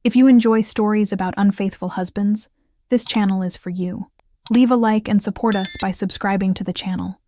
If you enjoy stories about unfaithful husbands, this channel is for you. Leave a like and support us by subscribing to the channel.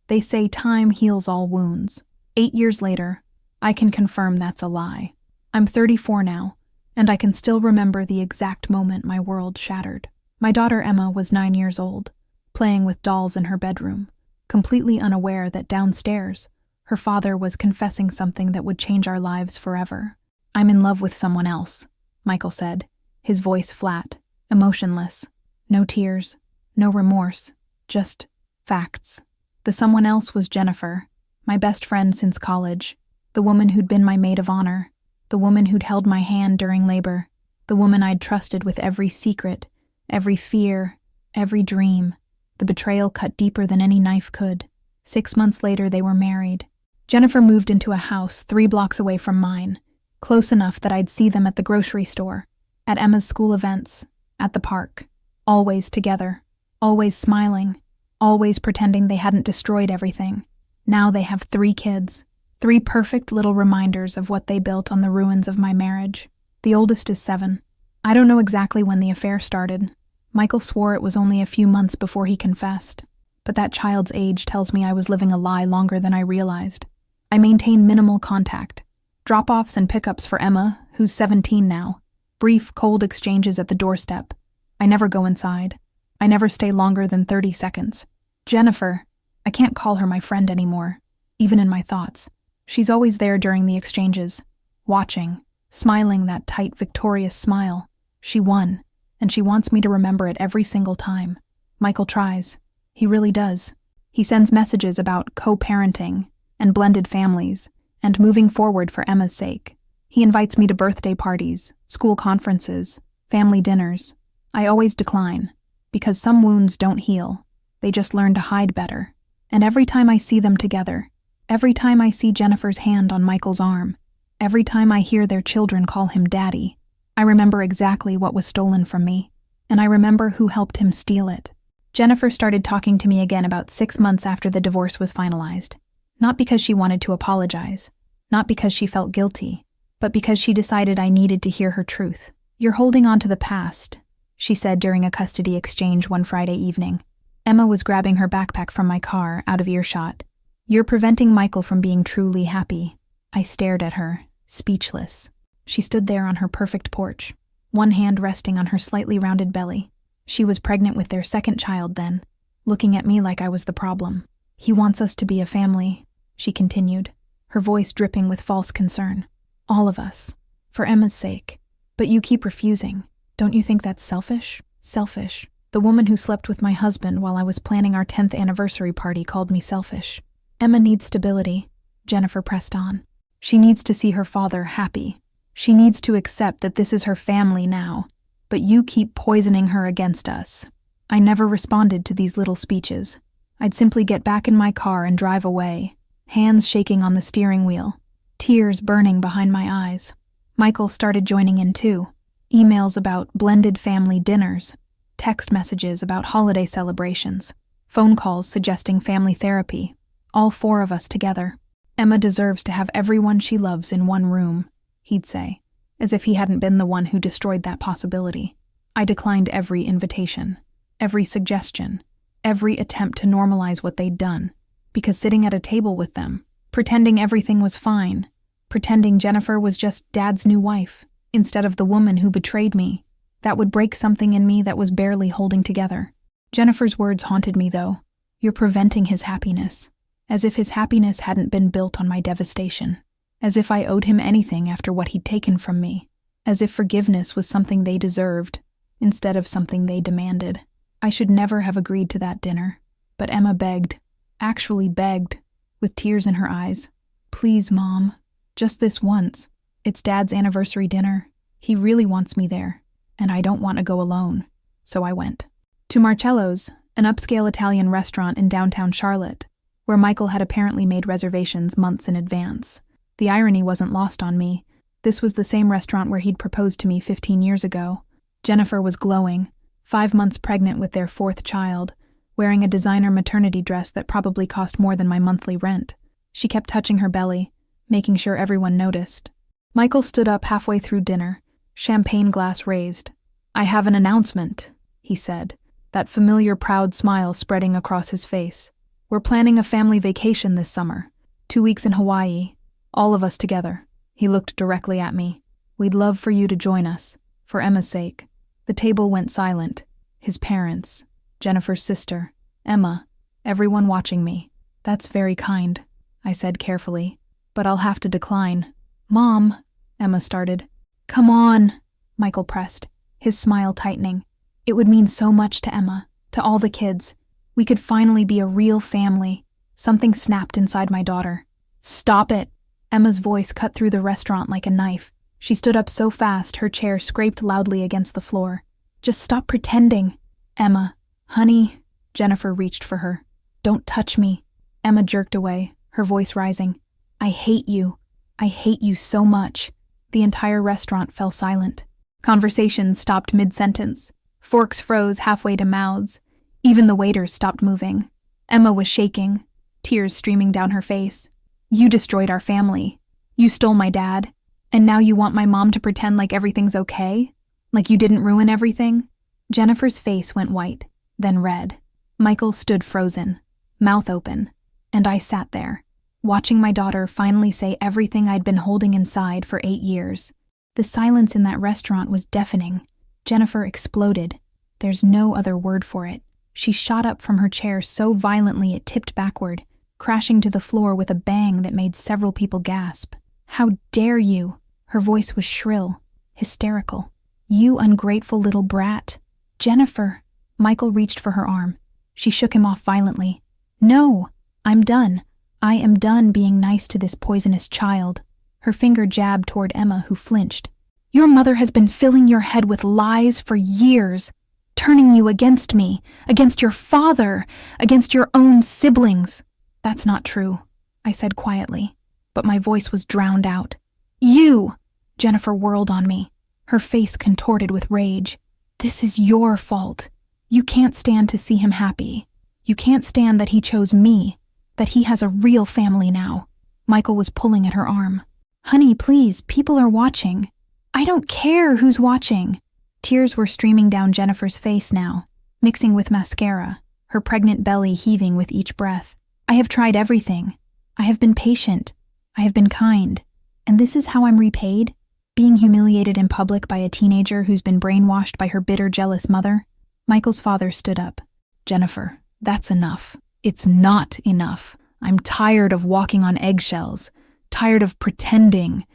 They say time heals all wounds. 8 years later, I can confirm that's a lie. I'm 34 now, and I can still remember the exact moment my world shattered. My daughter Emma was 9 years old, playing with dolls in her bedroom, completely unaware that downstairs, her father was confessing something that would change our lives forever. "I'm in love with someone else," Michael said, his voice flat, emotionless. No tears, no remorse, just facts. The someone else was Jennifer, my best friend since college, the woman who'd been my maid of honor, the woman who'd held my hand during labor, the woman I'd trusted with every secret, every fear, every dream. The betrayal cut deeper than any knife could. 6 months later, they were married. Jennifer moved into a house 3 blocks away from mine, close enough that I'd see them at the grocery store, at Emma's school events, at the park, always together, always smiling, always pretending they hadn't destroyed everything. Now they have 3 kids, 3 perfect little reminders of what they built on the ruins of my marriage. The oldest is 7. I don't know exactly when the affair started. Michael swore it was only a few months before he confessed, but that child's age tells me I was living a lie longer than I realized. I maintain minimal contact. Drop-offs and pickups for Emma, who's 17 now. Brief, cold exchanges at the doorstep. I never go inside. I never stay longer than 30 seconds. Jennifer, I can't call her my friend anymore, even in my thoughts. She's always there during the exchanges, watching, smiling that tight, victorious smile. She won, and she wants me to remember it every single time. Michael tries. He really does. He sends messages about co-parenting and blended families and moving forward for Emma's sake. He invites me to birthday parties, school conferences, family dinners. I always decline, because some wounds don't heal. They just learn to hide better. And every time I see them together, every time I see Jennifer's hand on Michael's arm, every time I hear their children call him Daddy, I remember exactly what was stolen from me, and I remember who helped him steal it. Jennifer started talking to me again about 6 months after the divorce was finalized. Not because she wanted to apologize, not because she felt guilty, but because she decided I needed to hear her truth. "You're holding on to the past," she said during a custody exchange one Friday evening. Emma was grabbing her backpack from my car, out of earshot. "You're preventing Michael from being truly happy." I stared at her, speechless. She stood there on her perfect porch, one hand resting on her slightly rounded belly. She was pregnant with their 2nd child then, looking at me like I was the problem. "He wants us to be a family," she continued, her voice dripping with false concern. "All of us, for Emma's sake. But you keep refusing. Don't you think that's selfish?" Selfish. The woman who slept with my husband while I was planning our 10th anniversary party called me selfish. "Emma needs stability," Jennifer pressed on. "She needs to see her father happy. She needs to accept that this is her family now. But you keep poisoning her against us." I never responded to these little speeches. I'd simply get back in my car and drive away, hands shaking on the steering wheel, tears burning behind my eyes. Michael started joining in too. Emails about blended family dinners, text messages about holiday celebrations, phone calls suggesting family therapy, all 4 of us together. "Emma deserves to have everyone she loves in one room," he'd say, as if he hadn't been the one who destroyed that possibility. I declined every invitation, every suggestion, every attempt to normalize what they'd done, because sitting at a table with them, pretending everything was fine, pretending Jennifer was just Dad's new wife, instead of the woman who betrayed me, that would break something in me that was barely holding together. Jennifer's words haunted me, though. "You're preventing his happiness," as if his happiness hadn't been built on my devastation, as if I owed him anything after what he'd taken from me, as if forgiveness was something they deserved, instead of something they demanded. I should never have agreed to that dinner, but Emma begged, actually begged, with tears in her eyes. "Please, Mom, just this once. It's Dad's anniversary dinner. He really wants me there, and I don't want to go alone." So I went. To Marcello's, an upscale Italian restaurant in downtown Charlotte, where Michael had apparently made reservations months in advance. The irony wasn't lost on me. This was the same restaurant where he'd proposed to me 15 years ago. Jennifer was glowing, 5 months pregnant with their 4th child, wearing a designer maternity dress that probably cost more than my monthly rent. She kept touching her belly, making sure everyone noticed. Michael stood up halfway through dinner, champagne glass raised. "I have an announcement," he said, that familiar proud smile spreading across his face. "We're planning a family vacation this summer. 2 weeks in Hawaii. All of us together." He looked directly at me. "We'd love for you to join us, for Emma's sake." The table went silent. His parents, Jennifer's sister, Emma, everyone watching me. "That's very kind," I said carefully, "but I'll have to decline." "Mom," Emma started. "Come on," Michael pressed, his smile tightening. It would mean so much to Emma, to all the kids. We could finally be a real family. Something snapped inside my daughter. "Stop it!" Emma's voice cut through the restaurant like a knife. She stood up so fast her chair scraped loudly against the floor. "Just stop pretending." "Emma, honey," Jennifer reached for her. "Don't touch me." Emma jerked away, her voice rising. "I hate you. I hate you so much." The entire restaurant fell silent. Conversations stopped mid-sentence. Forks froze halfway to mouths. Even the waiters stopped moving. Emma was shaking, tears streaming down her face. "You destroyed our family. You stole my dad. And now you want my mom to pretend like everything's okay? Like you didn't ruin everything?" Jennifer's face went white, then red. Michael stood frozen, mouth open, and I sat there, watching my daughter finally say everything I'd been holding inside for 8 years. The silence in that restaurant was deafening. Jennifer exploded. There's no other word for it. She shot up from her chair so violently it tipped backward, crashing to the floor with a bang that made several people gasp. "How dare you?" Her voice was shrill, hysterical. "You ungrateful little brat." "Jennifer." Michael reached for her arm. She shook him off violently. "No, I'm done. I am done being nice to this poisonous child." Her finger jabbed toward Emma, who flinched. "Your mother has been filling your head with lies for years, turning you against me, against your father, against your own siblings." "That's not true," I said quietly, but my voice was drowned out. "You!" Jennifer whirled on me, her face contorted with rage. "This is your fault. You can't stand to see him happy. You can't stand that he chose me, that he has a real family now." Michael was pulling at her arm. "Honey, please, people are watching." "I don't care who's watching." Tears were streaming down Jennifer's face now, mixing with mascara, her pregnant belly heaving with each breath. "I have tried everything. I have been patient. I have been kind. And this is how I'm repaid? Being humiliated in public by a teenager who's been brainwashed by her bitter, jealous mother?" Michael's father stood up. "Jennifer, that's enough. It's not enough. I'm tired of walking on eggshells. Tired of pretending.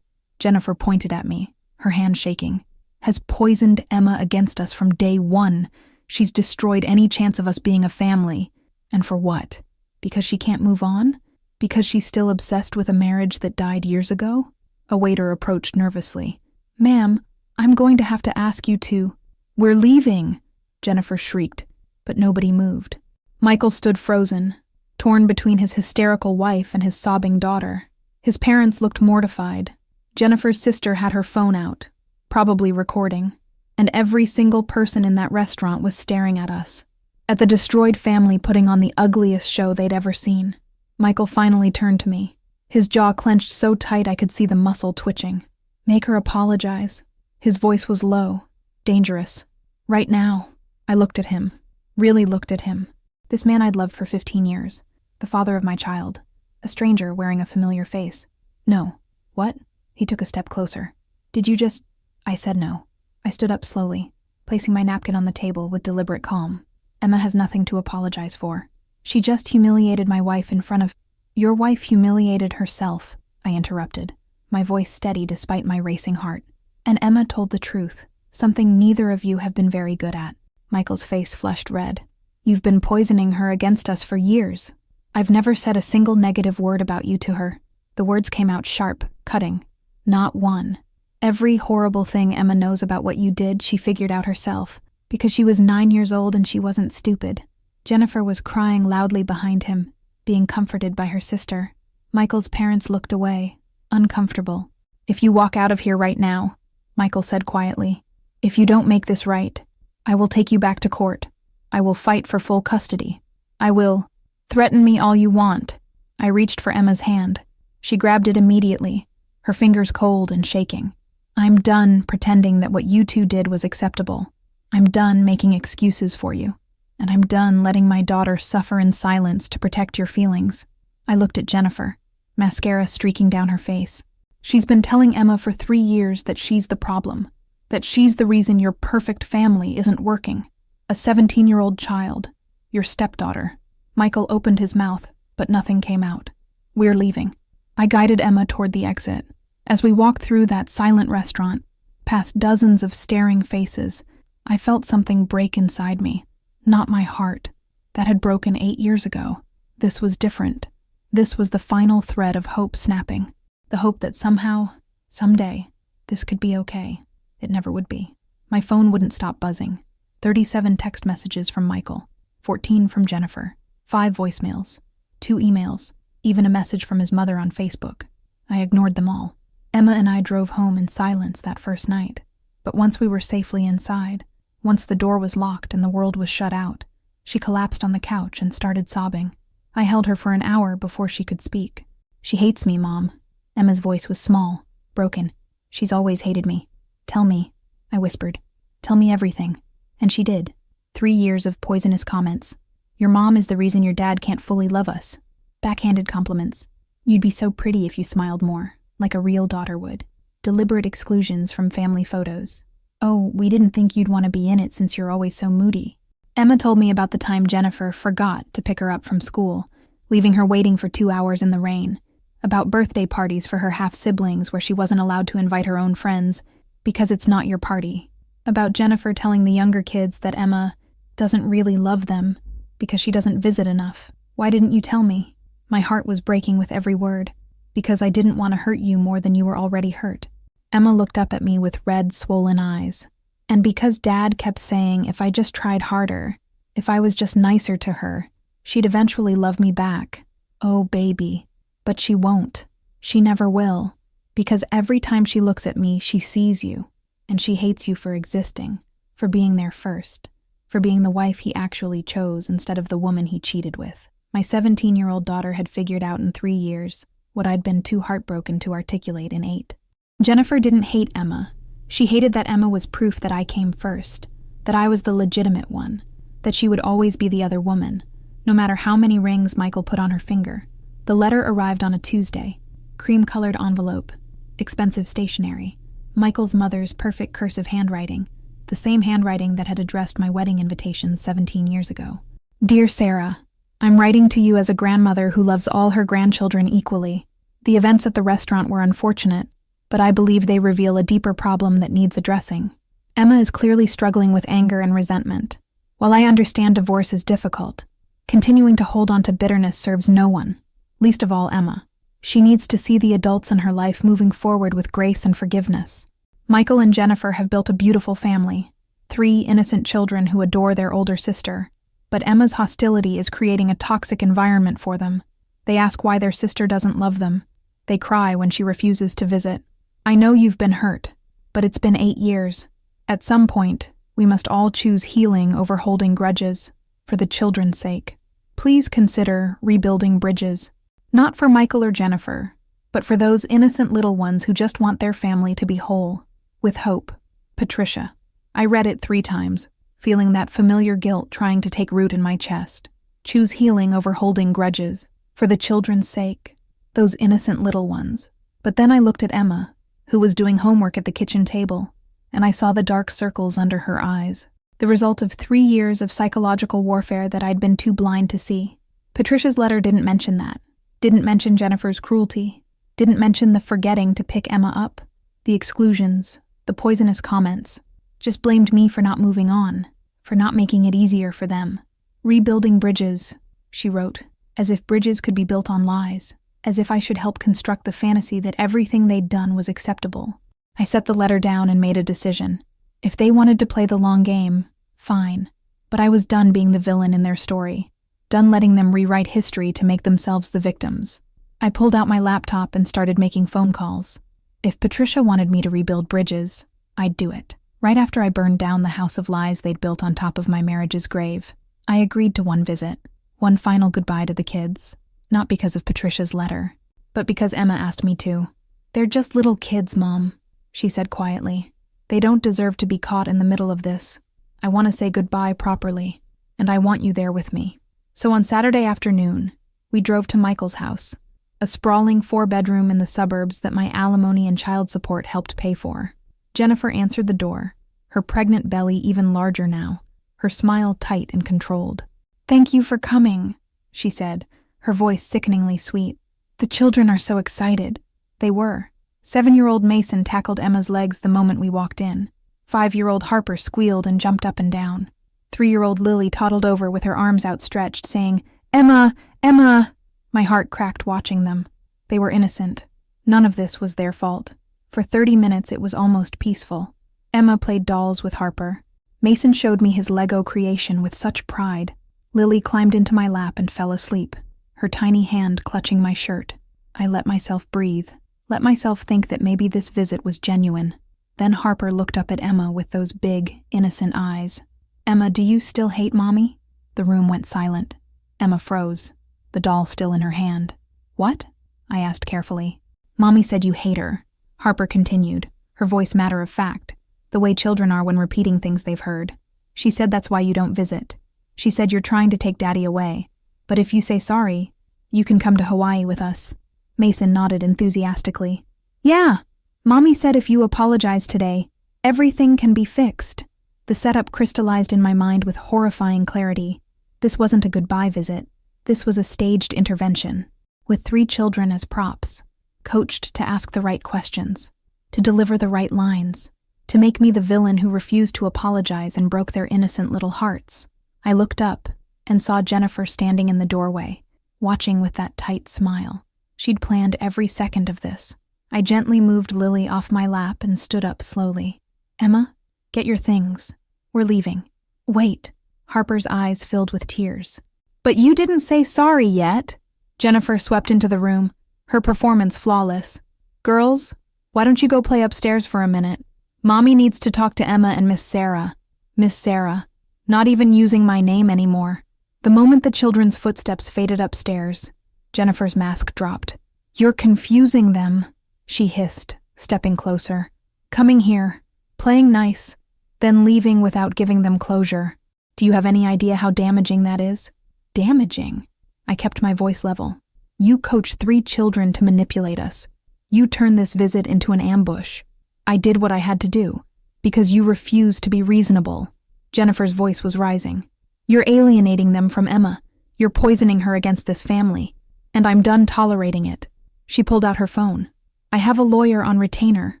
Jennifer pointed at me, her hand shaking, "has poisoned Emma against us from day one. She's destroyed any chance of us being a family. And for what? Because she can't move on? Because she's still obsessed with a marriage that died years ago?" A waiter approached nervously. "Ma'am, I'm going to have to ask you to—" "We're leaving," Jennifer shrieked, but nobody moved. Michael stood frozen, torn between his hysterical wife and his sobbing daughter. His parents looked mortified. Jennifer's sister had her phone out, probably recording, and every single person in that restaurant was staring at us, at the destroyed family putting on the ugliest show they'd ever seen. Michael finally turned to me, his jaw clenched so tight I could see the muscle twitching. "Make her apologize." His voice was low, dangerous. "Right now." I looked at him, really looked at him. This man I'd loved for 15 years, the father of my child, a stranger wearing a familiar face. "No." "What?" He took a step closer. "Did you just—" I said no. I stood up slowly, placing my napkin on the table with deliberate calm. "Emma has nothing to apologize for. She just humiliated my wife in front of—" "Your wife humiliated herself," I interrupted, my voice steady despite my racing heart. "And Emma told the truth, something neither of you have been very good at." Michael's face flushed red. "You've been poisoning her against us for years. I've never said a single negative word about you to her." The words came out sharp, cutting. "Not one. Every horrible thing Emma knows about what you did, she figured out herself, because she was 9 years old and she wasn't stupid." Jennifer was crying loudly behind him, being comforted by her sister. Michael's parents looked away, uncomfortable. "If you walk out of here right now," Michael said quietly, "if you don't make this right, I will take you back to court. I will fight for full custody. I will— threaten me all you want." I reached for Emma's hand. She grabbed it immediately, her fingers cold and shaking. I'm done pretending that what you two did was acceptable. I'm done making excuses for you. And I'm done letting my daughter suffer in silence to protect your feelings. I looked at Jennifer, mascara streaking down her face. She's been telling Emma for 3 years that she's the problem, that she's the reason your perfect family isn't working. A 17-year-old child, your stepdaughter. Michael opened his mouth, but nothing came out. We're leaving. I guided Emma toward the exit. As we walked through that silent restaurant, past dozens of staring faces, I felt something break inside me. Not my heart. That had broken 8 years ago. This was different. This was the final thread of hope snapping. The hope that somehow, someday, this could be okay. It never would be. My phone wouldn't stop buzzing. 37 text messages from Michael, 14 from Jennifer, 5 voicemails, 2 emails, even a message from his mother on Facebook. I ignored them all. Emma and I drove home in silence that first night. But once we were safely inside, once the door was locked and the world was shut out, she collapsed on the couch and started sobbing. I held her for an hour before she could speak. She hates me, Mom. Emma's voice was small, broken. She's always hated me. Tell me, I whispered. Tell me everything. And she did. 3 years of poisonous comments. Your mom is the reason your dad can't fully love us. Backhanded compliments. You'd be so pretty if you smiled more, like a real daughter would. Deliberate exclusions from family photos. Oh, we didn't think you'd want to be in it since you're always so moody. Emma told me about the time Jennifer forgot to pick her up from school, leaving her waiting for 2 hours in the rain. About birthday parties for her half-siblings where she wasn't allowed to invite her own friends because it's not your party. About Jennifer telling the younger kids that Emma doesn't really love them because she doesn't visit enough. Why didn't you tell me? My heart was breaking with every word, because I didn't want to hurt you more than you were already hurt. Emma looked up at me with red, swollen eyes. And because Dad kept saying if I just tried harder, if I was just nicer to her, she'd eventually love me back. Oh, baby. But she won't. She never will. Because every time she looks at me, she sees you. And she hates you for existing, for being there first, for being the wife he actually chose instead of the woman he cheated with. My 17-year-old daughter had figured out in 3 years what I'd been too heartbroken to articulate in 8. Jennifer didn't hate Emma. She hated that Emma was proof that I came first, that I was the legitimate one, that she would always be the other woman, no matter how many rings Michael put on her finger. The letter arrived on a Tuesday. Cream-colored envelope, expensive stationery, Michael's mother's perfect cursive handwriting, the same handwriting that had addressed my wedding invitations 17 years ago. Dear Sarah, I'm writing to you as a grandmother who loves all her grandchildren equally. The events at the restaurant were unfortunate, but I believe they reveal a deeper problem that needs addressing. Emma is clearly struggling with anger and resentment. While I understand divorce is difficult, continuing to hold on to bitterness serves no one, least of all Emma. She needs to see the adults in her life moving forward with grace and forgiveness. Michael and Jennifer have built a beautiful family, 3 innocent children who adore their older sister. But Emma's hostility is creating a toxic environment for them. They ask why their sister doesn't love them. They cry when she refuses to visit. I know you've been hurt, but it's been 8 years. At some point, we must all choose healing over holding grudges, for the children's sake. Please consider rebuilding bridges. Not for Michael or Jennifer, but for those innocent little ones who just want their family to be whole. With hope. Patricia. I read it 3 times, feeling that familiar guilt trying to take root in my chest. Choose healing over holding grudges, for the children's sake. Those innocent little ones. But then I looked at Emma, who was doing homework at the kitchen table, and I saw the dark circles under her eyes. The result of 3 years of psychological warfare that I'd been too blind to see. Patricia's letter didn't mention that. Didn't mention Jennifer's cruelty. Didn't mention the forgetting to pick Emma up. The exclusions. The poisonous comments. Just blamed me for not moving on. For not making it easier for them. Rebuilding bridges, she wrote. As if bridges could be built on lies. As if I should help construct the fantasy that everything they'd done was acceptable. I set the letter down and made a decision. If they wanted to play the long game, fine. But I was done being the villain in their story. Done letting them rewrite history to make themselves the victims. I pulled out my laptop and started making phone calls. If Patricia wanted me to rebuild bridges, I'd do it. Right after I burned down the house of lies they'd built on top of my marriage's grave, I agreed to one visit, one final goodbye to the kids. Not because of Patricia's letter, but because Emma asked me to. They're just little kids, Mom. she said quietly. They don't deserve to be caught in the middle of this. I want to say goodbye properly, and I want you there with me. So on Saturday afternoon, we drove to Michael's house, a sprawling 4-bedroom in the suburbs that my alimony and child support helped pay for. Jennifer answered the door, her pregnant belly even larger now, her smile tight and controlled. "Thank you for coming," she said, her voice sickeningly sweet. "The children are so excited." They were. 7-year-old Mason tackled Emma's legs the moment we walked in. 5-year-old Harper squealed and jumped up and down. 3-year-old Lily toddled over with her arms outstretched, saying, "Emma! Emma!" My heart cracked watching them. They were innocent. None of this was their fault. For 30 minutes it was almost peaceful. Emma played dolls with Harper. Mason showed me his Lego creation with such pride. Lily climbed into my lap and fell asleep, her tiny hand clutching my shirt. I let myself breathe, let myself think that maybe this visit was genuine. Then Harper looked up at Emma with those big, innocent eyes. "Emma, do you still hate Mommy?" The room went silent. Emma froze, the doll still in her hand. "What?" I asked carefully. "Mommy said you hate her," Harper continued, her voice matter of fact, the way children are when repeating things they've heard. "She said that's why you don't visit. She said you're trying to take Daddy away, but if you say sorry, you can come to Hawaii with us." Mason nodded enthusiastically. "Yeah, Mommy said if you apologize today, everything can be fixed." The setup crystallized in my mind with horrifying clarity. This wasn't a goodbye visit. This was a staged intervention, with 3 children as props, coached to ask the right questions, to deliver the right lines, to make me the villain who refused to apologize and broke their innocent little hearts. I looked up and saw Jennifer standing in the doorway, watching with that tight smile. She'd planned every second of this. I gently moved Lily off my lap and stood up slowly. "Emma, get your things. We're leaving." "Wait." Harper's eyes filled with tears. "But you didn't say sorry yet." Jennifer swept into the room, her performance flawless. "Girls, why don't you go play upstairs for a minute? Mommy needs to talk to Emma and Miss Sarah." Miss Sarah, not even using my name anymore. The moment the children's footsteps faded upstairs, Jennifer's mask dropped. "You're confusing them," she hissed, stepping closer. "Coming here, playing nice, then leaving without giving them closure. Do you have any idea how damaging that is?" "Damaging?" I kept my voice level. "You coach 3 children to manipulate us. You turned this visit into an ambush. I did what I had to do, because you refused to be reasonable." Jennifer's voice was rising. "You're alienating them from Emma. You're poisoning her against this family. And I'm done tolerating it." She pulled out her phone. "I have a lawyer on retainer.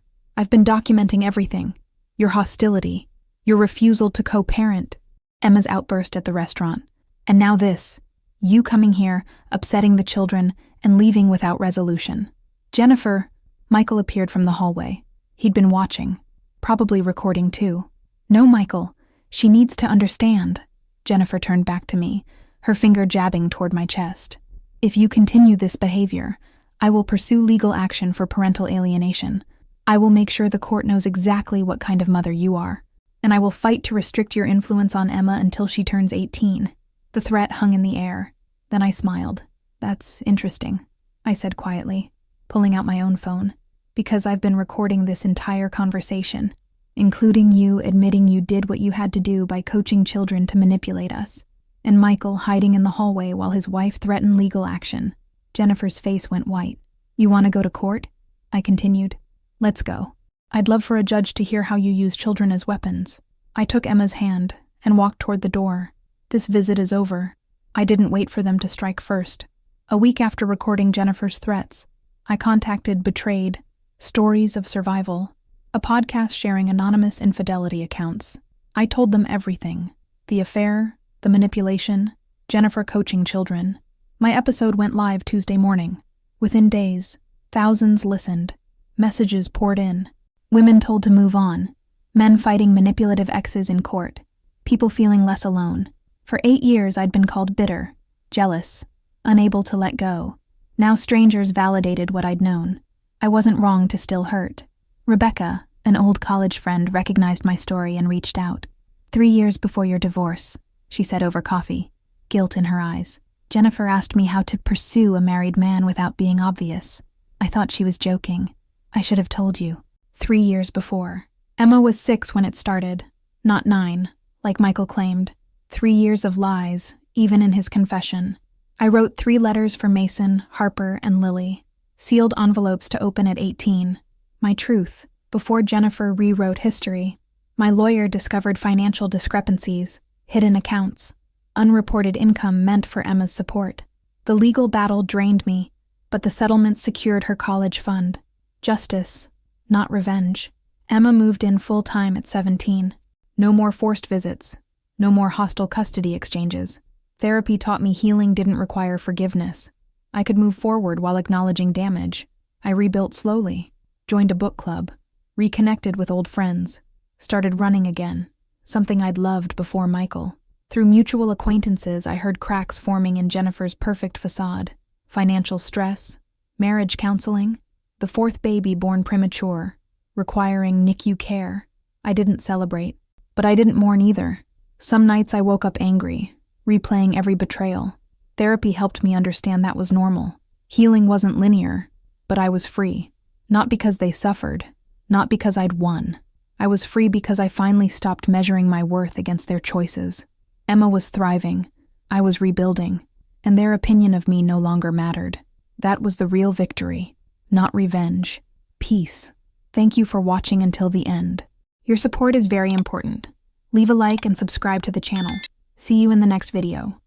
I've been documenting everything. Your hostility, your refusal to co-parent, Emma's outburst at the restaurant, and now this, you coming here, upsetting the children, and leaving without resolution." "Jennifer," Michael appeared from the hallway. He'd been watching, probably recording too. "No, Michael, she needs to understand." Jennifer turned back to me, her finger jabbing toward my chest. "If you continue this behavior, I will pursue legal action for parental alienation. I will make sure the court knows exactly what kind of mother you are. And I will fight to restrict your influence on Emma until she turns 18. The threat hung in the air. Then I smiled. "That's interesting," I said quietly, pulling out my own phone, "because I've been recording this entire conversation, including you admitting you did what you had to do by coaching children to manipulate us, and Michael hiding in the hallway while his wife threatened legal action." Jennifer's face went white. "You want to go to court?" I continued. "Let's go. I'd love for a judge to hear how you use children as weapons." I took Emma's hand and walked toward the door. This visit is over. I didn't wait for them to strike first. A week after recording Jennifer's threats, I contacted Betrayed, Stories of Survival, a podcast sharing anonymous infidelity accounts. I told them everything: the affair, the manipulation, Jennifer coaching children. My episode went live Tuesday morning. Within days, thousands listened. Messages poured in. Women told to move on. Men fighting manipulative exes in court. People feeling less alone. For 8 years I'd been called bitter, jealous, unable to let go. Now strangers validated what I'd known. I wasn't wrong to still hurt. Rebecca, an old college friend, recognized my story and reached out. 3 years before your divorce, she said over coffee, guilt in her eyes. Jennifer asked me how to pursue a married man without being obvious. I thought she was joking. I should have told you. 3 years before. Emma was 6 when it started, not 9, like Michael claimed. 3 years of lies, even in his confession. I wrote 3 letters for Mason, Harper, and Lily. Sealed envelopes to open at 18. My truth, before Jennifer rewrote history. My lawyer discovered financial discrepancies, hidden accounts, unreported income meant for Emma's support. The legal battle drained me, but the settlement secured her college fund. Justice, not revenge. Emma moved in full-time at 17. No more forced visits. No more hostile custody exchanges. Therapy taught me healing didn't require forgiveness. I could move forward while acknowledging damage. I rebuilt slowly, joined a book club, reconnected with old friends, started running again, something I'd loved before Michael. Through mutual acquaintances, I heard cracks forming in Jennifer's perfect facade. Financial stress, marriage counseling, the 4th baby born premature, requiring NICU care. I didn't celebrate, but I didn't mourn either. Some nights I woke up angry, replaying every betrayal. Therapy helped me understand that was normal. Healing wasn't linear, but I was free. Not because they suffered, not because I'd won. I was free because I finally stopped measuring my worth against their choices. Emma was thriving, I was rebuilding, and their opinion of me no longer mattered. That was the real victory, not revenge. Peace. Thank you for watching until the end. Your support is very important. Leave a like and subscribe to the channel. See you in the next video.